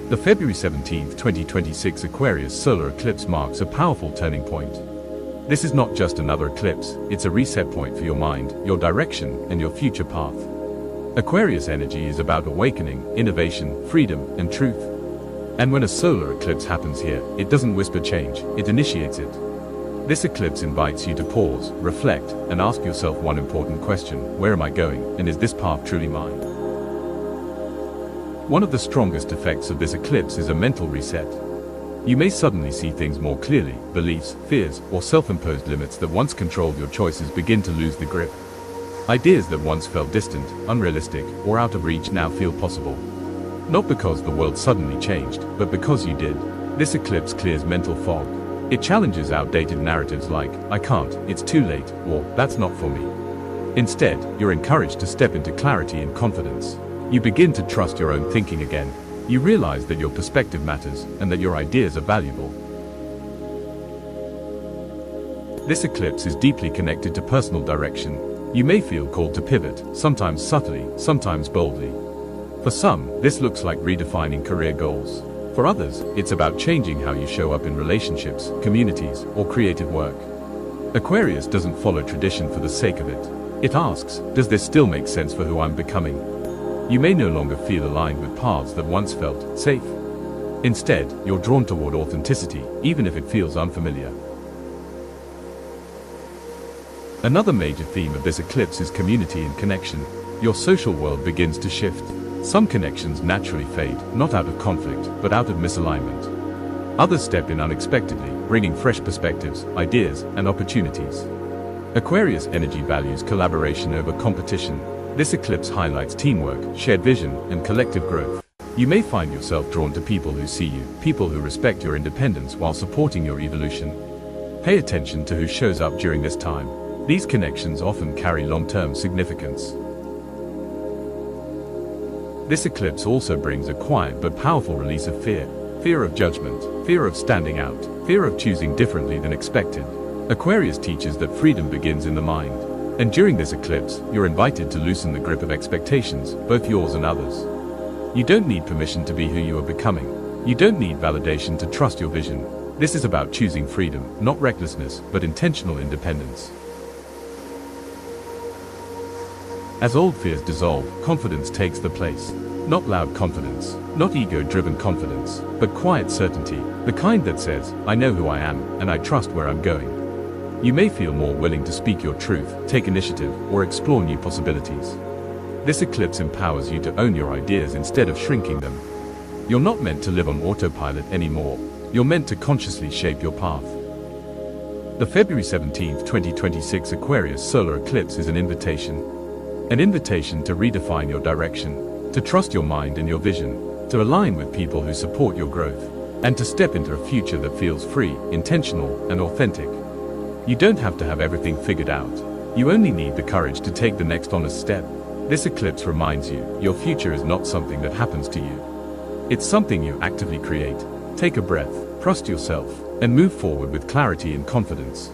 The February 17, 2026 Aquarius solar eclipse marks a powerful turning point. This is not just another eclipse, it's a reset point for your mind, your direction, and your future path. Aquarius energy is about awakening, innovation, freedom, and truth. And when a solar eclipse happens here, it doesn't whisper change, it initiates it. This eclipse invites you to pause, reflect, and ask yourself one important question: where am I going, and is this path truly mine? One of the strongest effects of this eclipse is a mental reset. You may suddenly see things more clearly. Beliefs, fears, or self-imposed limits that once controlled your choices begin to lose the grip. Ideas that once felt distant, unrealistic, or out of reach now feel possible. Not because the world suddenly changed, but because you did. This eclipse clears mental fog. It challenges outdated narratives like, "I can't, it's too late," or "that's not for me." Instead, you're encouraged to step into clarity and confidence. You begin to trust your own thinking again. You realize that your perspective matters, and that your ideas are valuable. This eclipse is deeply connected to personal direction. You may feel called to pivot, sometimes subtly, sometimes boldly. For some, this looks like redefining career goals. For others, it's about changing how you show up in relationships, communities, or creative work. Aquarius doesn't follow tradition for the sake of it. It asks, does this still make sense for who I'm becoming? You may no longer feel aligned with paths that once felt safe. Instead, you're drawn toward authenticity, even if it feels unfamiliar. Another major theme of this eclipse is community and connection. Your social world begins to shift. Some connections naturally fade, not out of conflict, but out of misalignment. Others step in unexpectedly, bringing fresh perspectives, ideas, and opportunities. Aquarius energy values collaboration over competition. This eclipse highlights teamwork, shared vision, and collective growth. You may find yourself drawn to people who see you, people who respect your independence while supporting your evolution. Pay attention to who shows up during this time. These connections often carry long-term significance. This eclipse also brings a quiet but powerful release of fear. Fear of judgment, fear of standing out, fear of choosing differently than expected. Aquarius teaches that freedom begins in the mind. And during this eclipse, you're invited to loosen the grip of expectations, both yours and others. You don't need permission to be who you are becoming. You don't need validation to trust your vision. This is about choosing freedom, not recklessness, but intentional independence. As old fears dissolve, confidence takes the place. Not loud confidence, not ego-driven confidence, but quiet certainty, the kind that says, I know who I am, and I trust where I'm going. You may feel more willing to speak your truth, take initiative, or explore new possibilities. This eclipse empowers you to own your ideas instead of shrinking them. You're not meant to live on autopilot anymore. You're meant to consciously shape your path. The February 17, 2026 Aquarius solar eclipse is an invitation. An invitation to redefine your direction, to trust your mind and your vision, to align with people who support your growth, and to step into a future that feels free, intentional, and authentic. You don't have to have everything figured out. You only need the courage to take the next honest step. This eclipse reminds you, your future is not something that happens to you. It's something you actively create. Take a breath, trust yourself, and move forward with clarity and confidence.